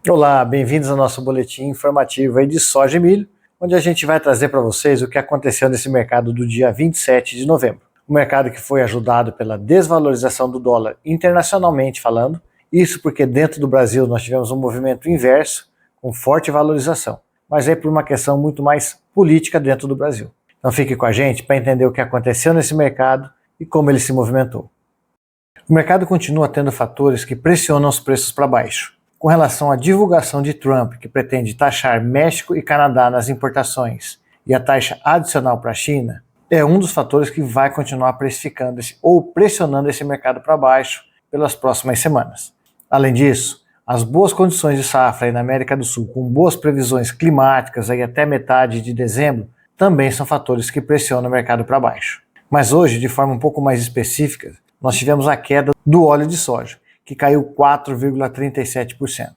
Olá, bem-vindos ao nosso boletim informativo aí de soja e milho, onde a gente vai trazer para vocês o que aconteceu nesse mercado do dia 27 de novembro. O mercado que foi ajudado pela desvalorização do dólar internacionalmente falando, isso porque dentro do Brasil nós tivemos um movimento inverso, com forte valorização, mas aí por uma questão muito mais política dentro do Brasil. Então fique com a gente para entender o que aconteceu nesse mercado e como ele se movimentou. O mercado continua tendo fatores que pressionam os preços para baixo. Com relação à divulgação de Trump, que pretende taxar México e Canadá nas importações, e a taxa adicional para a China, é um dos fatores que vai continuar precificando ou pressionando esse mercado para baixo pelas próximas semanas. Além disso, as boas condições de safra aí na América do Sul, com boas previsões climáticas aí até metade de dezembro, também são fatores que pressionam o mercado para baixo. Mas hoje, de forma um pouco mais específica, nós tivemos a queda do óleo de soja, que caiu 4,37%,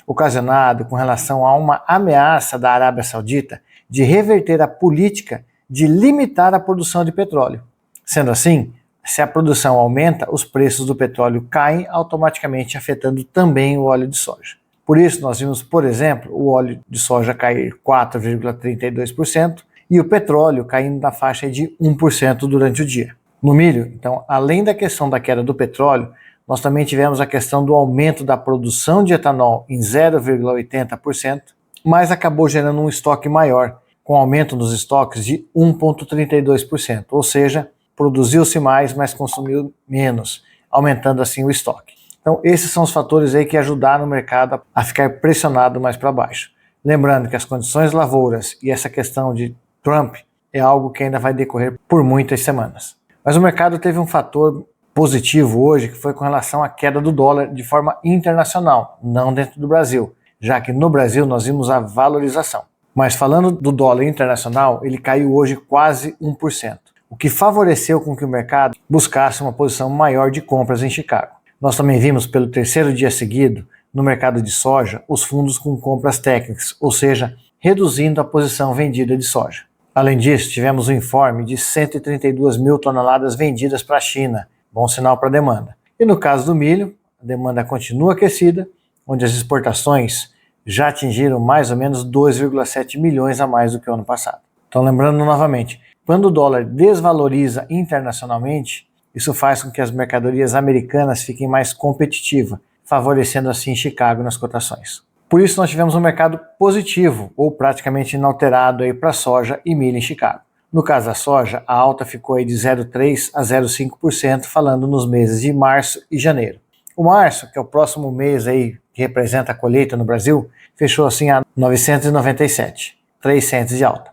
ocasionado com relação a uma ameaça da Arábia Saudita de reverter a política de limitar a produção de petróleo. Sendo assim, se a produção aumenta, os preços do petróleo caem automaticamente, afetando também o óleo de soja. Por isso, nós vimos, por exemplo, o óleo de soja cair 4,32% e o petróleo caindo na faixa de 1% durante o dia. No milho, então, além da questão da queda do petróleo, nós também tivemos a questão do aumento da produção de etanol em 0,80%, mas acabou gerando um estoque maior, com aumento nos estoques de 1,32%, ou seja, produziu-se mais, mas consumiu menos, aumentando assim o estoque. Então, esses são os fatores aí que ajudaram o mercado a ficar pressionado mais para baixo. Lembrando que as condições lavouras e essa questão de Trump é algo que ainda vai decorrer por muitas semanas. Mas o mercado teve um fator positivo hoje, que foi com relação à queda do dólar de forma internacional, não dentro do Brasil, já que no Brasil nós vimos a valorização. Mas falando do dólar internacional, ele caiu hoje quase 1%, o que favoreceu com que o mercado buscasse uma posição maior de compras em Chicago. Nós também vimos pelo terceiro dia seguido, no mercado de soja, os fundos com compras técnicas, ou seja, reduzindo a posição vendida de soja. Além disso, tivemos um informe de 132 mil toneladas vendidas para a China, bom sinal para a demanda. E no caso do milho, a demanda continua aquecida, onde as exportações já atingiram mais ou menos 2,7 milhões a mais do que o ano passado. Então lembrando novamente, quando o dólar desvaloriza internacionalmente, isso faz com que as mercadorias americanas fiquem mais competitivas, favorecendo assim Chicago nas cotações. Por isso nós tivemos um mercado positivo, ou praticamente inalterado aí para soja e milho em Chicago. No caso da soja, a alta ficou aí de 0,3% a 0,5%, falando nos meses de março e janeiro. O março, que é o próximo mês aí que representa a colheita no Brasil, fechou assim a 997, 3 cents de alta.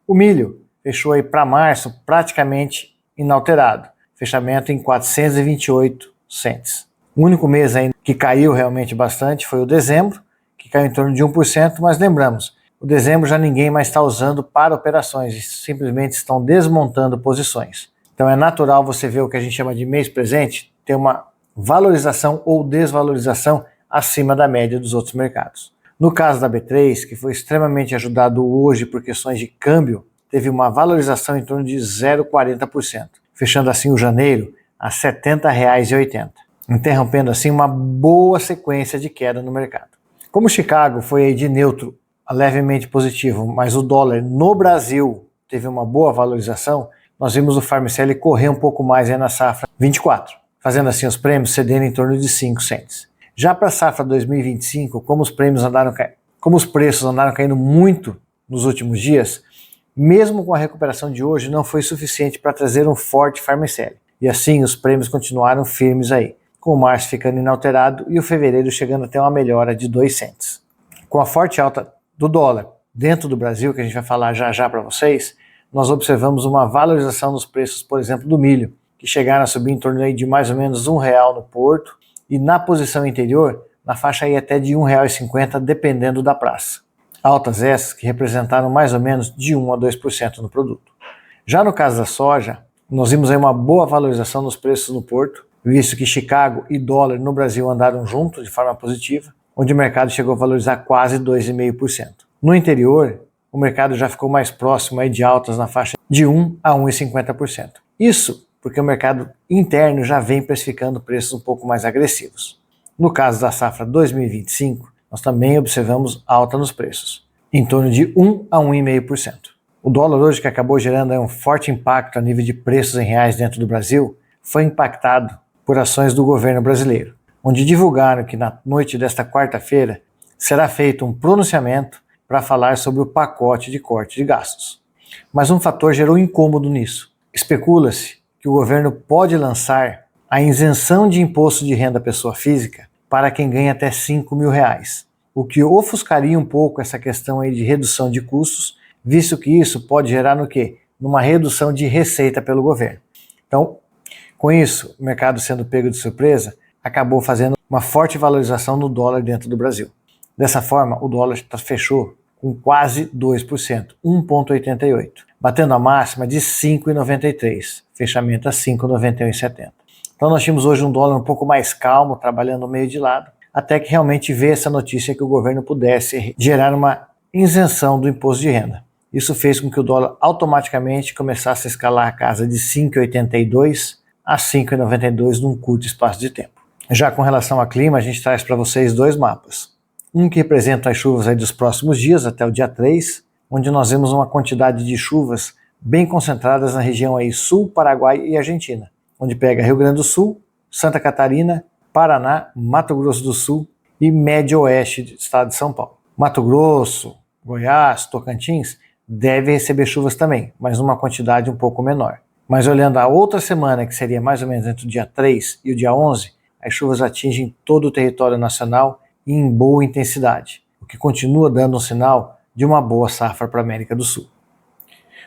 O milho fechou aí para março praticamente inalterado, fechamento em 428 cents. O único mês aí que caiu realmente bastante foi o dezembro, que caiu em torno de 1%, mas lembramos, o dezembro já ninguém mais está usando para operações, simplesmente estão desmontando posições. Então é natural você ver o que a gente chama de mês presente, ter uma valorização ou desvalorização acima da média dos outros mercados. No caso da B3, que foi extremamente ajudado hoje por questões de câmbio, teve uma valorização em torno de 0,40%, fechando assim o janeiro a R$ 70,80, interrompendo assim uma boa sequência de queda no mercado. Como Chicago foi de neutro a levemente positivo, mas o dólar no Brasil teve uma boa valorização, nós vimos o Farm Sale correr um pouco mais aí na safra 24, fazendo assim os prêmios cedendo em torno de 5 cents. Já para a safra 2025, como os preços andaram caindo muito nos últimos dias, mesmo com a recuperação de hoje, não foi suficiente para trazer um forte Farm Sale. E assim os prêmios continuaram firmes aí, com o março ficando inalterado e o fevereiro chegando até uma melhora de 2 cents. Com a forte alta do dólar dentro do Brasil, que a gente vai falar já para vocês, nós observamos uma valorização nos preços, por exemplo, do milho, que chegaram a subir em torno aí de mais ou menos R$1 no porto, e na posição interior, na faixa aí até de R$1,50, dependendo da praça. Altas essas que representaram mais ou menos de 1 a 2% no produto. Já no caso da soja, nós vimos aí uma boa valorização nos preços no porto, visto que Chicago e dólar no Brasil andaram juntos de forma positiva, onde o mercado chegou a valorizar quase 2,5%. No interior, o mercado já ficou mais próximo aí de altas na faixa de 1 a 1,50%. Isso porque o mercado interno já vem precificando preços um pouco mais agressivos. No caso da safra 2025, nós também observamos alta nos preços, em torno de 1 a 1,5%. O dólar hoje, que acabou gerando um forte impacto a nível de preços em reais dentro do Brasil, foi impactado por ações do governo brasileiro, onde divulgaram que na noite desta quarta-feira será feito um pronunciamento para falar sobre o pacote de corte de gastos. Mas um fator gerou incômodo nisso. Especula-se que o governo pode lançar a isenção de imposto de renda à pessoa física para quem ganha até R$5.000, o que ofuscaria um pouco essa questão aí de redução de custos, visto que isso pode gerar no quê? Numa redução de receita pelo governo. Então, com isso, o mercado sendo pego de surpresa, acabou fazendo uma forte valorização no dólar dentro do Brasil. Dessa forma, o dólar fechou com quase 2%, 1,88, batendo a máxima de 5,93, fechamento a 5,91,70. Então nós tínhamos hoje um dólar um pouco mais calmo, trabalhando meio de lado, até que realmente veio essa notícia que o governo pudesse gerar uma isenção do imposto de renda. Isso fez com que o dólar automaticamente começasse a escalar a casa de 5,82 a 5,92 num curto espaço de tempo. Já com relação ao clima, a gente traz para vocês dois mapas. Um que representa as chuvas aí dos próximos dias, até o dia 3, onde nós vemos uma quantidade de chuvas bem concentradas na região aí Sul, Paraguai e Argentina, onde pega Rio Grande do Sul, Santa Catarina, Paraná, Mato Grosso do Sul e médio oeste do estado de São Paulo. Mato Grosso, Goiás, Tocantins devem receber chuvas também, mas numa quantidade um pouco menor. Mas olhando a outra semana, que seria mais ou menos entre o dia 3 e o dia 11, as chuvas atingem todo o território nacional e em boa intensidade, o que continua dando um sinal de uma boa safra para a América do Sul.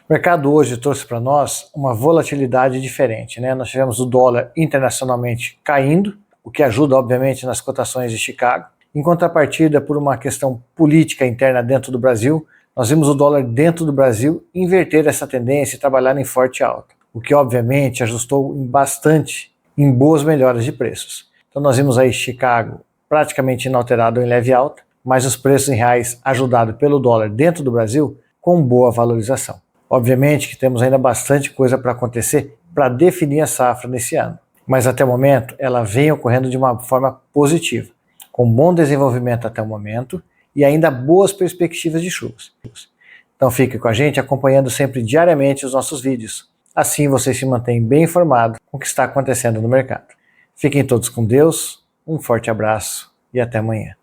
O mercado hoje trouxe para nós uma volatilidade diferente, né? Nós tivemos o dólar internacionalmente caindo, o que ajuda obviamente nas cotações de Chicago. Em contrapartida, por uma questão política interna dentro do Brasil, nós vimos o dólar dentro do Brasil inverter essa tendência e trabalhar em forte alta, o que obviamente ajustou bastante em boas melhoras de preços. Então nós vimos aí Chicago praticamente inalterado em leve alta, mas os preços em reais ajudados pelo dólar dentro do Brasil com boa valorização. Obviamente que temos ainda bastante coisa para acontecer para definir a safra nesse ano, mas até o momento ela vem ocorrendo de uma forma positiva, com bom desenvolvimento até o momento e ainda boas perspectivas de chuvas. Então fique com a gente acompanhando sempre diariamente os nossos vídeos, assim você se mantém bem informado com o que está acontecendo no mercado. Fiquem todos com Deus, um forte abraço e até amanhã.